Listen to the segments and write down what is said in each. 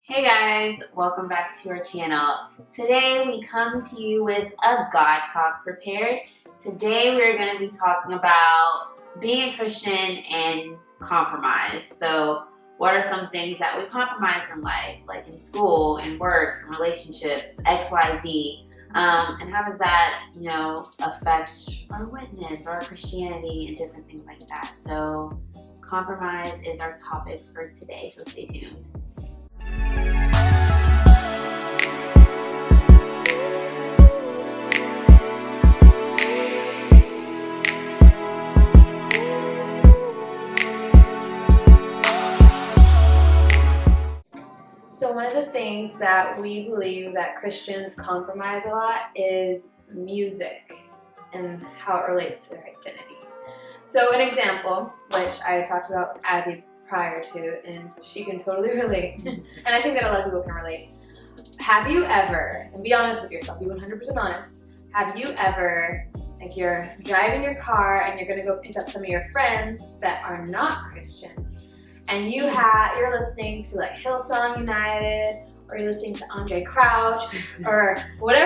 Hey guys, welcome back to our channel. Today we come to you with a God Talk prepared. Today we're going to be talking about being a Christian and compromise. So what are some things that we compromise in life, like in school, in work, in relationships, XYZ, and how does that, affect our witness or our Christianity and different things like that. So compromise is our topic for today, so stay tuned. So one of the things that we believe that Christians compromise a lot is music and how it relates to their identity. So an example, which I talked about Azzy prior to, and she can totally relate, and I think that a lot of people can relate. Have you ever, and be honest with yourself, be 100% honest, have you ever, like you're driving your car and you're gonna go pick up some of your friends that are not Christian, and you're listening to like Hillsong United, or you're listening to Andre Crouch, or what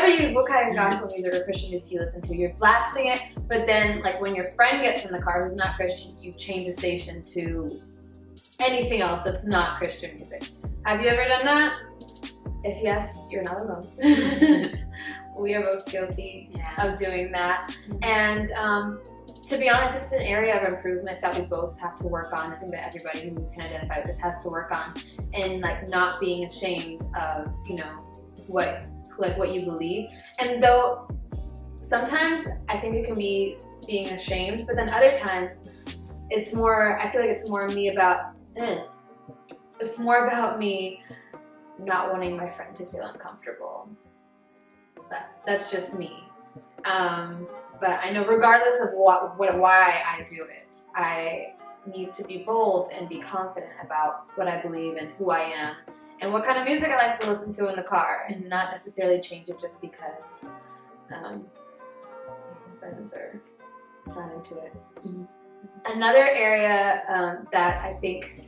kind of gospel music or Christian music you listen to, you're blasting it, but then like when your friend gets in the car who's not Christian, you change the station to anything else that's not Christian music. Have you ever done that? If yes, you're not alone. We are both guilty of doing that. And to be honest, it's an area of improvement that we both have to work on. I think that everybody who can identify with this has to work on, and like not being ashamed of, what you believe. And though sometimes I think it can be being ashamed, but then other times I feel like it's more me about, it's more about me not wanting my friend to feel uncomfortable. That's just me. But I know regardless of why I do it, I need to be bold and be confident about what I believe and who I am and what kind of music I like to listen to in the car, and not necessarily change it just because my friends are not into it. Mm-hmm. Another area that I think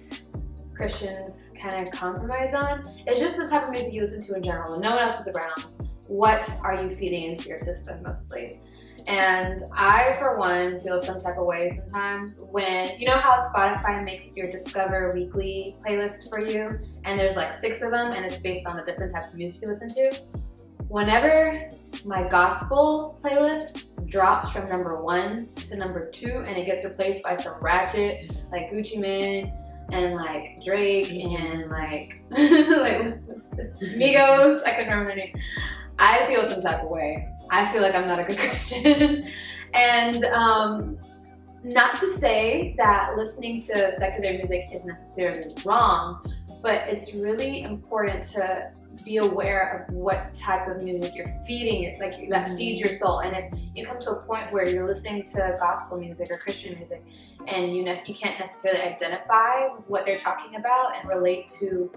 Christians kind of compromise on is just the type of music you listen to in general. When no one else is around, what are you feeding into your system mostly? And I, for one, feel some type of way sometimes when, you know how Spotify makes your Discover Weekly playlist for you, and there's like 6 of them, and it's based on the different types of music you listen to? Whenever my gospel playlist drops from number 1 to number 2, and it gets replaced by some ratchet, like Gucci Mane, and like Drake, and like, Migos, I couldn't remember their name, I feel some type of way. I feel like I'm not a good Christian. And not to say that listening to secular music is necessarily wrong, but it's really important to be aware of what type of music you're feeding, that feeds your soul. And if you come to a point where you're listening to gospel music or Christian music, and you can't necessarily identify with what they're talking about and relate to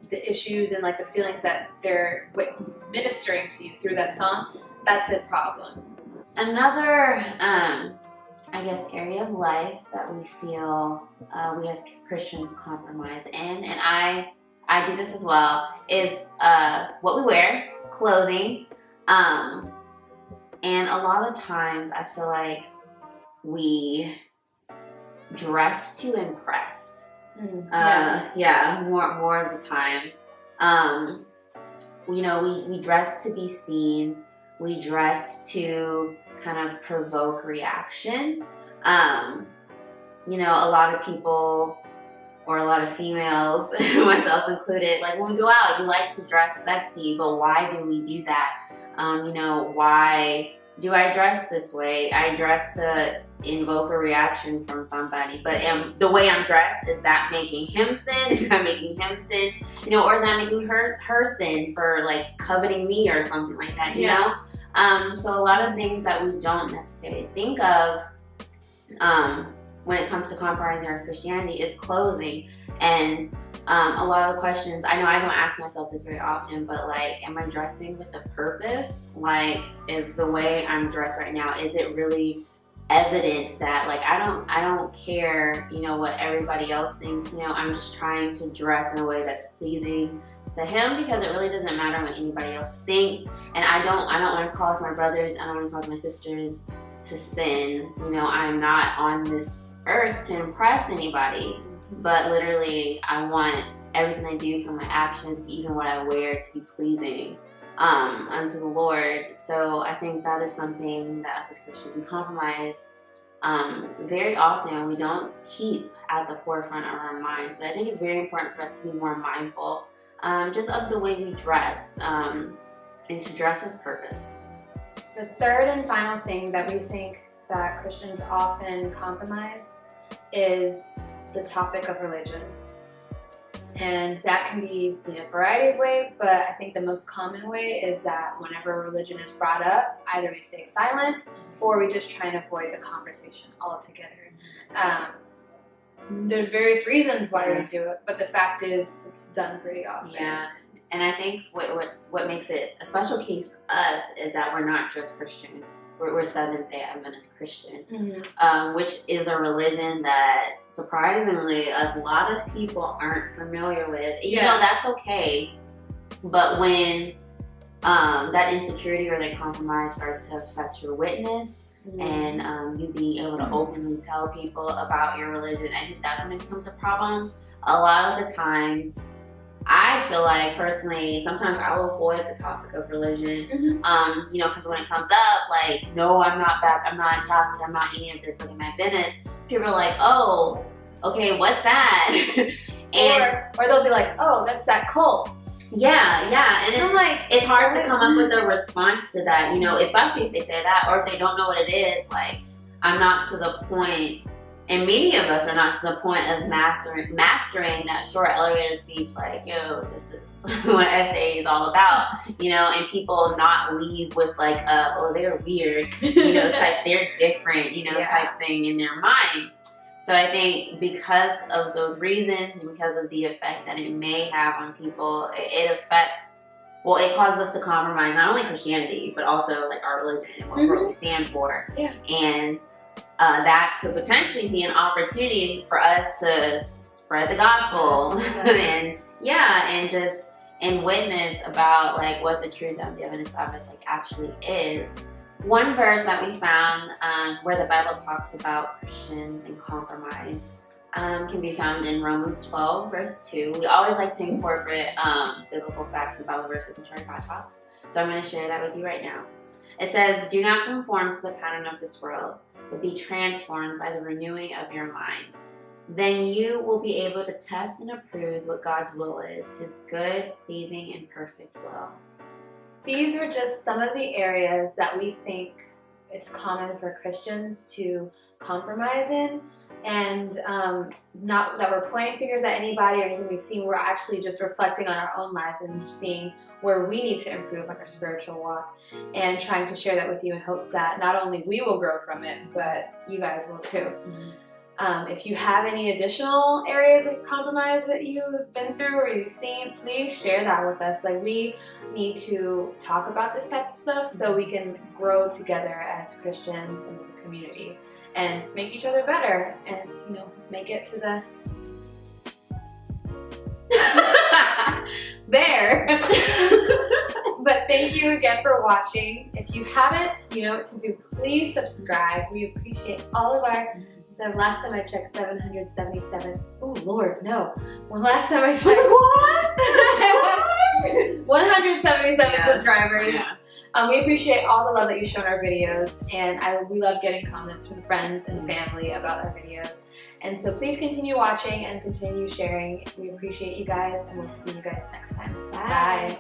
the issues and like the feelings that they're ministering to you through that song, that's a problem. Another, area of life that we feel we as Christians compromise in, and I do this as well, is what we wear, clothing, and a lot of times I feel like we dress to impress. More of the time. We dress to be seen. We dress to kind of provoke reaction. A lot of people, or a lot of females, myself included, like when we go out, you like to dress sexy, but why do we do that? Why do I dress this way? I dress to invoke a reaction from somebody, but the way I'm dressed, is that making him sin? Is that making him sin? Or is that making her sin for like coveting me or something like that, you know? So a lot of things that we don't necessarily think of when it comes to compromising our Christianity is clothing. And a lot of the questions, I know I don't ask myself this very often, but like, am I dressing with a purpose? Like, is the way I'm dressed right now, is it really evidence that like I don't care, you know, what everybody else thinks. You know, I'm just trying to dress in a way that's pleasing to him, because it really doesn't matter what anybody else thinks. And I don't want to cause my brothers, I don't want to cause my sisters to sin. You know, I'm not on this earth to impress anybody, but literally I want everything I do, from my actions to even what I wear, to be pleasing unto the Lord. So I think that is something that us as Christians, we compromise very often. We don't keep at the forefront of our minds, but I think it's very important for us to be more mindful just of the way we dress, and to dress with purpose. The third and final thing that we think that Christians often compromise is the topic of religion. And that can be seen in a variety of ways, but I think the most common way is that whenever religion is brought up, either we stay silent or we just try and avoid the conversation altogether. There's various reasons why we do it, but the fact is it's done pretty often. Yeah, and I think what makes it a special case for us is that we're not just Christian. We're Seventh-day Adventist Christian, which is a religion that surprisingly a lot of people aren't familiar with. You know, that's okay, but when that insecurity or that compromise starts to affect your witness, and you being able to openly tell people about your religion, I think that's when it becomes a problem. A lot of the times, I feel like personally, sometimes I will avoid the topic of religion, you know, because when it comes up, like, no, I'm not Catholic, I'm not any of this, look at my business. People are like, oh, okay, what's that? or they'll be like, oh, that's that cult. Yeah, and I'm like, it's hard to come up with a response to that, you know, especially if they say that, or if they don't know what it is. Like, I'm not to the point, and many of us are not to the point of mastering that short elevator speech, like, yo, this is what SA is all about, you know, and people not leave with like, oh, they're weird, you know, type, they're different, you know, type thing in their mind. So I think because of those reasons and because of the effect that it may have on people, it affects, well, it causes us to compromise not only Christianity, but also like our religion and what we stand for. And that could potentially be an opportunity for us to spread the gospel and witness about like what the true Seventh-day Adventist Sabbath like actually is. One verse that we found where the Bible talks about Christians and compromise can be found in Romans 12, verse 2. We always like to incorporate biblical facts and Bible verses into our God Talks. So I'm going to share that with you right now. It says, do not conform to the pattern of this world, but be transformed by the renewing of your mind. Then you will be able to test and approve what God's will is, his good, pleasing, and perfect will. These were just some of the areas that we think it's common for Christians to compromise in, and not that we're pointing fingers at anybody or anything we've seen. We're actually just reflecting on our own lives and seeing where we need to improve on our spiritual walk, and trying to share that with you in hopes that not only we will grow from it, but you guys will too. If you have any additional areas of compromise that you've been through or you've seen, please share that with us. Like, we need to talk about this type of stuff so we can grow together as Christians and as a community and make each other better and, you know, make it to the there. But thank you again for watching. If you haven't, you know what to do. Please subscribe. We appreciate all of our last time I checked, 777. Oh Lord, no. Well, last time I checked, what? 177 subscribers. We appreciate all the love that you show in our videos, and we love getting comments from friends and family about our videos. And so please continue watching and continue sharing. We appreciate you guys, and we'll see you guys next time. Bye.